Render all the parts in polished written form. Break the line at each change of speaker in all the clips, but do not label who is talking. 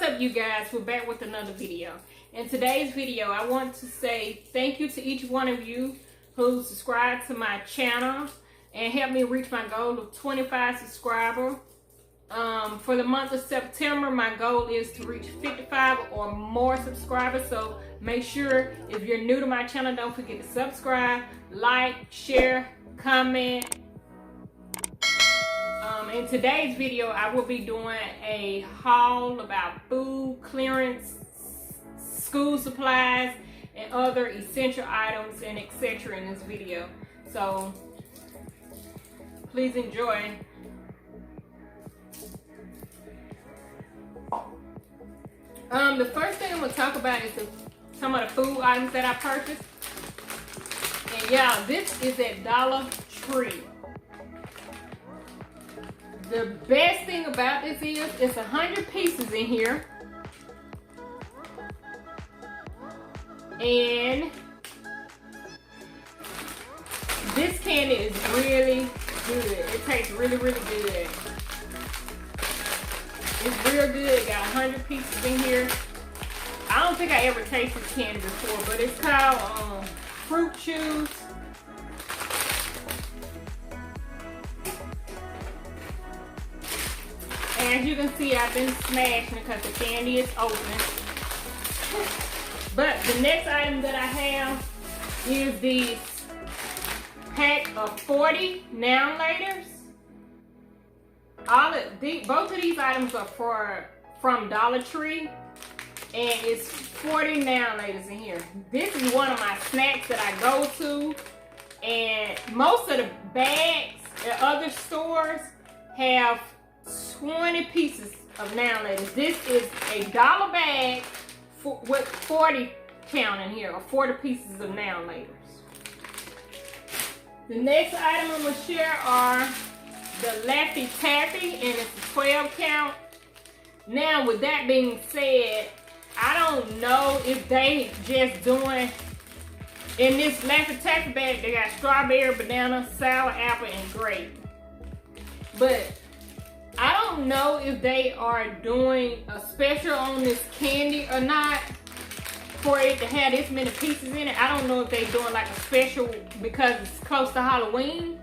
What's up, you guys? We're back with another video. In today's video, I want to say thank you to each one of you who subscribed to my channel and helped me reach my goal of 25 subscribers. For the month of September, my goal is to reach 55 or more subscribers. So make sure, if you're new to my channel, don't forget to subscribe, like, share, comment. In today's video, I will be doing a haul about food, clearance, school supplies, and other essential items and etc. in this video. So please enjoy. The first thing I'm going to talk about is some of the food items that I purchased. And yeah, this is at Dollar Tree. The best thing about this is it's 100 pieces in here. And this candy is really good. It tastes really, really good. It's real good. It got 100 pieces in here. I don't think I ever tasted this candy before, but it's called Fruit Chews. As you can see, I've been smashing it because the candy is open. But the next item that I have is this pack of 40 Now Laters. Both of these items are from Dollar Tree, and it's 40 Now Laters in here. This is one of my snacks that I go to, and most of the bags at other stores have 20 pieces of Now Laters. This is a $1 bag with 40 count in here, or 40 pieces of Now Laters. The next item I'm going to share are the Laffy Taffy, and it's a 12 count. Now, with that being said, I don't know if they just doing, in this Laffy Taffy bag, they got strawberry, banana, sour apple, and grape. But I don't know if they are doing a special on this candy or not for it to have this many pieces in it. I don't know if they're doing like a special because it's close to Halloween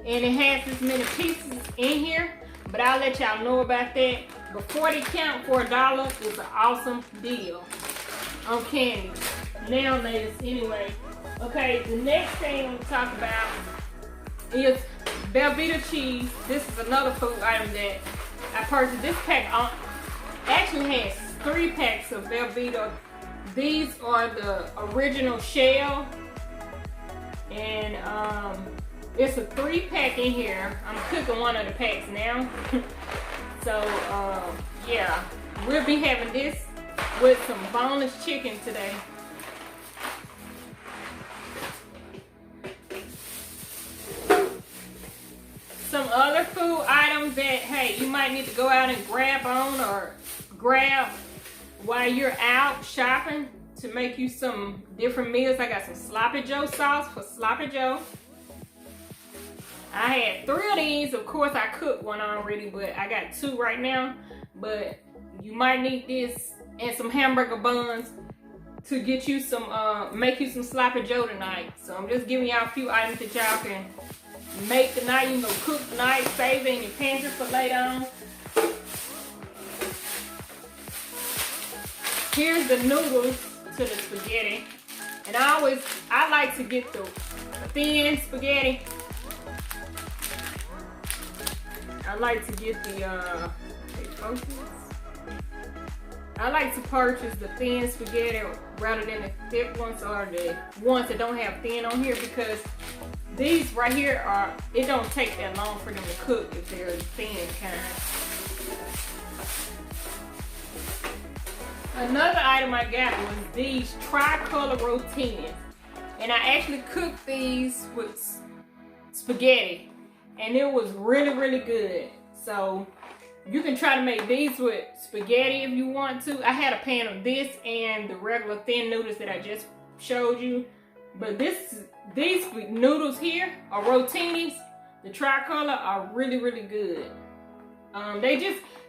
and it has this many pieces in here, but I'll let y'all know about that. But 40 count for $1 is an awesome deal on candy. Now laters anyway. Okay, the next thing I'm going to talk about is Velveeta cheese. This is another food item that I purchased. This pack actually has 3 packs of Velveeta. These are the original shell, and it's a 3-pack in here. I'm cooking one of the packs now. So yeah, we'll be having this with some boneless chicken today. Some other food items that, hey, you might need to go out and grab on or grab while you're out shopping to make you some different meals. I got some Sloppy Joe sauce for Sloppy Joe. I had 3 of these. Of course, I cooked one already, but I got 2 right now. But you might need this and some hamburger buns to get you some, make you some Sloppy Joe tonight. So I'm just giving y'all a few items that y'all can make tonight. You can cook tonight, save it in your pantry for later on. Here's the noodles to the spaghetti. And I like to get the thin spaghetti. I like to get I like to purchase the thin spaghetti rather than the thick ones or the ones that don't have thin on here, because these right here it don't take that long for them to cook if they're thin kind. Another item I got was these tricolor rotinis, and I actually cooked these with spaghetti, and it was really, really good. So you can try to make these with spaghetti if you want to. I had a pan of this and the regular thin noodles that I just showed you, but these noodles here are rotinis. The tricolor are really, really good.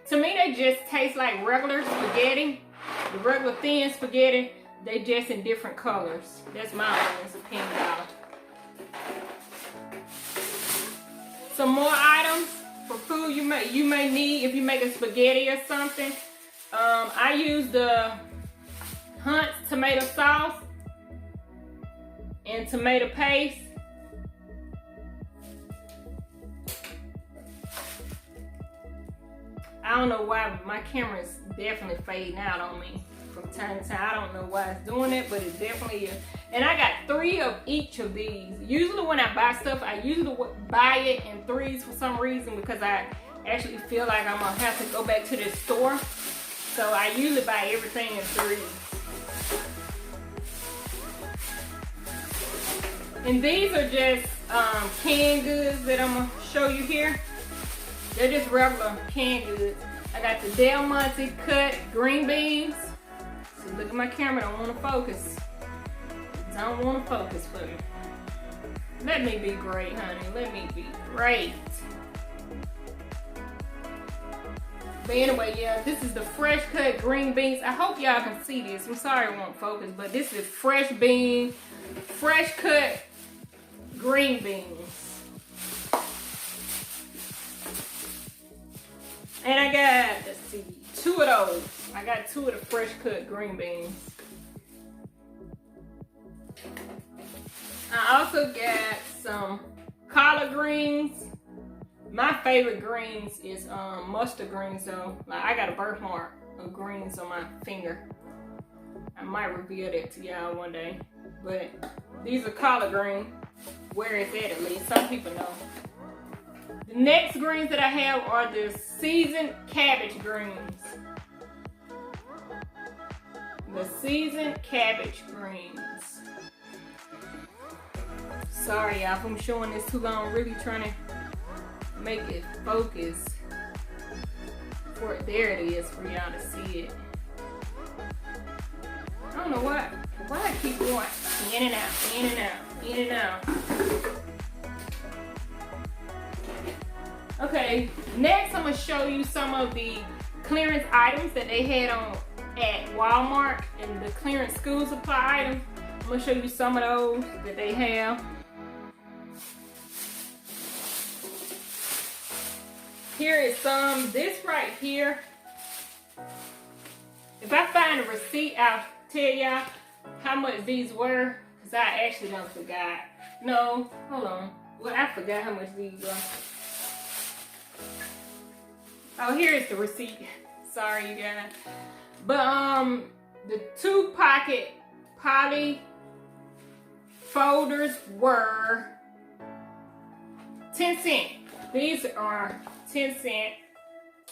To me, they just taste like regular spaghetti, the regular thin spaghetti. They just in different colors. That's my honest opinion, y'all. Some more items for food you may need if you make a spaghetti or something. I use the Hunt's tomato sauce and tomato paste. I don't know why my camera is definitely fading out on me from time to time. I don't know why it's doing it, but it definitely is. And I got 3 of each of these. Usually when I buy stuff, I usually buy it in 3s for some reason, because I actually feel like I'm gonna have to go back to this store. So I usually buy everything in 3s. And these are just canned goods that I'm gonna show you here. They're just regular canned goods. I got the Del Monte cut green beans. See, look at my camera, don't want to focus. Don't want to focus for me. Let me be great, honey. Let me be great. But anyway, yeah, this is the fresh cut green beans. I hope y'all can see this. I'm sorry it won't focus, but this is fresh cut green beans. And I got, let's see, 2 of those. I got 2 of the fresh cut green beans. I also got some collard greens. My favorite greens is mustard greens though. Like, I got a birthmark of greens on my finger. I might reveal that to y'all one day. But these are collard greens. Where is that at least? Some people know. The next greens that I have are the seasoned cabbage greens. The seasoned cabbage greens. Sorry y'all if I'm showing this too long. I'm really trying to make it focus. There it is for y'all to see it. I don't know why I keep going in and out, in and out, in and out. Okay, next I'm gonna show you some of the clearance items that they had on at Walmart and the clearance school supply items. I'm gonna show you some of those that they have. Here is some, this right here. If I find a receipt, I'll tell y'all how much these were, because I actually don't forgot. No, hold on. Well, I forgot how much these were. Oh, here is the receipt. Sorry, you guys. But the 2-pocket poly folders were 10 cents. These are 10 cents.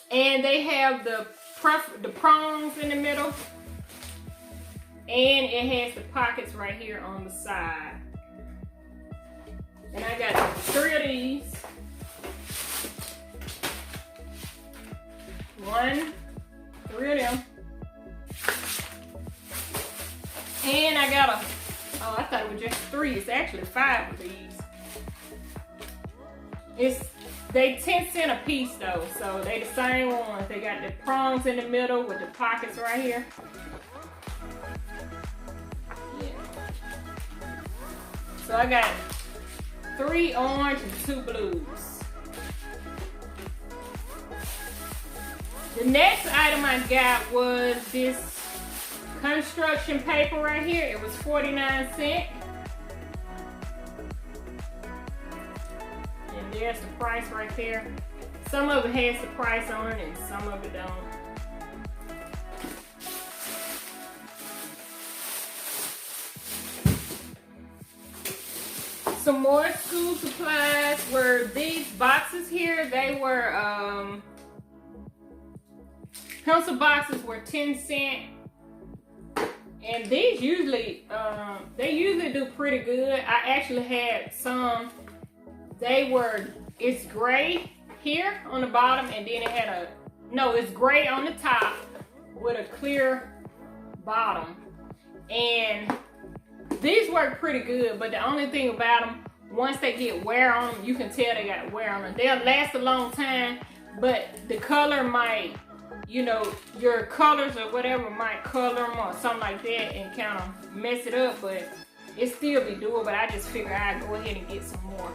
And they have the prongs in the middle. And it has the pockets right here on the side. And I got 3 of these. 1, 3 of them. And I got I thought it was just 3. It's actually 5 of these. They 10 cents a piece though, so they the same ones. They got the prongs in the middle with the pockets right here. Yeah. So I got 3 orange and 2 blues. The next item I got was this construction paper right here. It was 49 cents. And there's the price right there. Some of it has the price on it and some of it don't. Some more school supplies were these boxes here. They were pencil boxes were 10 cents. And these usually, they usually do pretty good. I actually had some, it's gray here on the bottom, and then it had it's gray on the top with a clear bottom. And these work pretty good, but the only thing about them, once they get wear on them, you can tell they got wear on them. They'll last a long time, but the color might, you know, your colors or whatever might color them or something like that and kind of mess it up, but it still be doable. But I just figure I'd go ahead and get some more.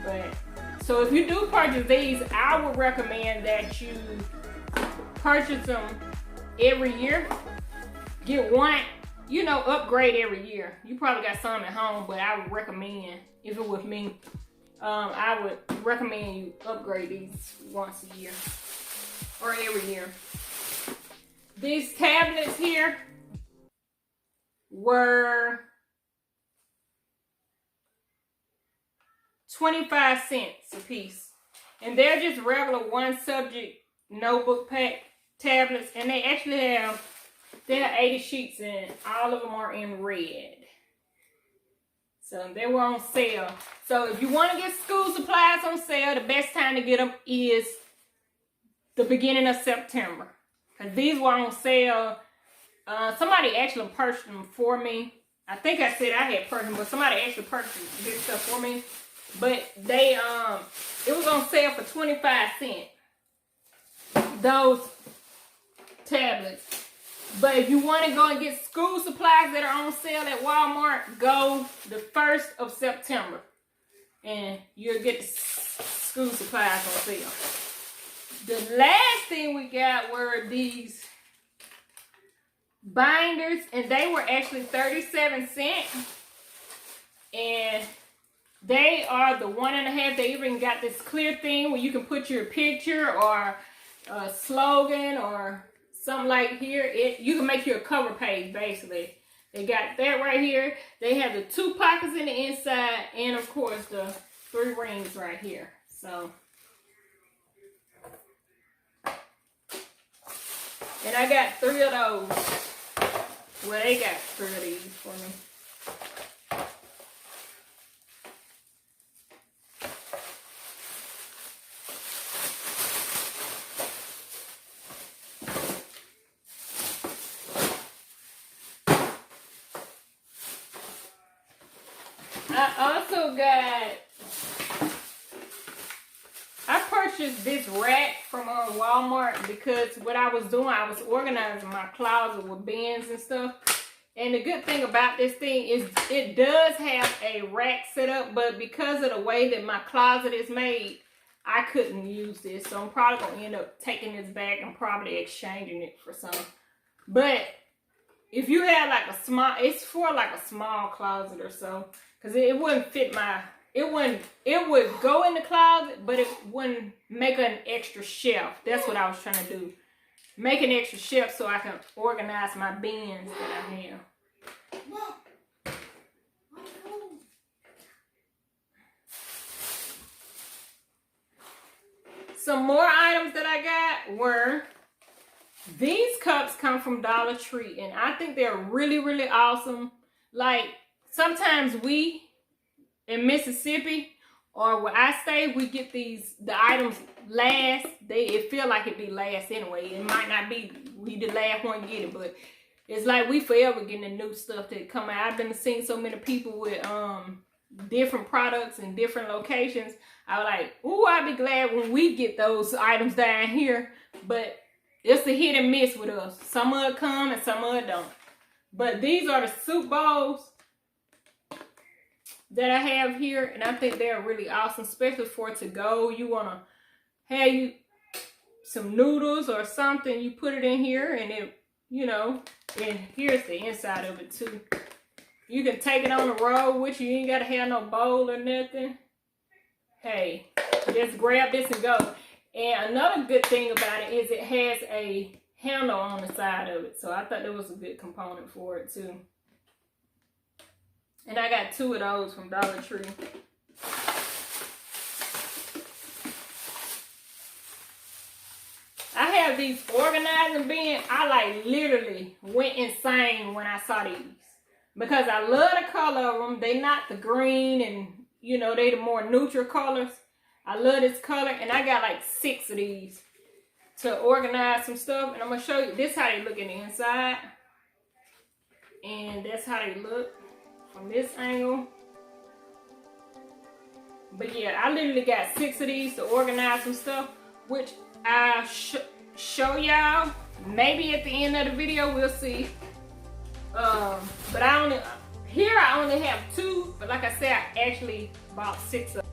But so if you do purchase these, I would recommend that you purchase them every year. Get one, you know, upgrade every year. You probably got some at home, but I would recommend, if it was me, I would recommend you upgrade these once a year or every year. These tablets here were 25 cents a piece. And they're just regular one subject notebook pack tablets. And they actually have, there are 80 sheets and all of them are in red. So they were on sale. So if you want to get school supplies on sale, the best time to get them is the beginning of September. Because these were on sale. Somebody actually purchased them for me. I think I said I had purchased them, but somebody actually purchased this stuff for me. But they, it was on sale for 25 cents. Those tablets. But if you want to go and get school supplies that are on sale at Walmart, go the 1st of September. And you'll get the school supplies on sale. The last thing we got were these binders. And they were actually 37 cents. And they are the 1.5. They even got this clear thing where you can put your picture or a slogan or something like here. You can make your cover page basically. They got that right here. They have the 2 pockets in the inside and of course the 3 rings right here. So, and I got 3 of those. Well, they got 3 of these for me. I purchased this rack from Walmart because what I was doing, I was organizing my closet with bins and stuff. And the good thing about this thing is it does have a rack set up, but because of the way that my closet is made, I couldn't use this. So I'm probably going to end up taking this back and probably exchanging it for some. But if you have like a small, it's for like a small closet or so. Because it wouldn't fit my, it would go in the closet, but it wouldn't make an extra shelf. That's what I was trying to do. Make an extra shelf so I can organize my bins that I have. Some more items that I got were, these cups come from Dollar Tree. And I think they're really, really awesome. Like, sometimes we in Mississippi or where I stay, we get the items last. It feel like it be last anyway. It might not be we the last one get it, but it's like we forever getting the new stuff that come out. I've been seeing so many people with different products in different locations. I was like, ooh, I'd be glad when we get those items down here. But it's a hit and miss with us. Some of it come and some of it don't. But these are the soup bowls that I have here, and I think they're really awesome, especially for to go. You want to have you some noodles or something, you put it in here, and it, you know, and here's the inside of it too. You can take it on the road with you. You ain't got to have no bowl or nothing. Hey, just grab this and go. And another good thing about it is it has a handle on the side of it. So I thought that was a good component for it too. And I got 2 of those from Dollar Tree. I have these organizing bins. I like literally went insane when I saw these. Because I love the color of them. They not the green and, you know, they the more neutral colors. I love this color. And I got like 6 of these to organize some stuff. And I'm going to show you. This how they look in the inside. And that's how they look from this angle. But yeah, I literally got 6 of these to organize some stuff. which I'll show y'all. Maybe at the end of the video, we'll see. But I only have 2, but like I said, I actually bought 6 of them.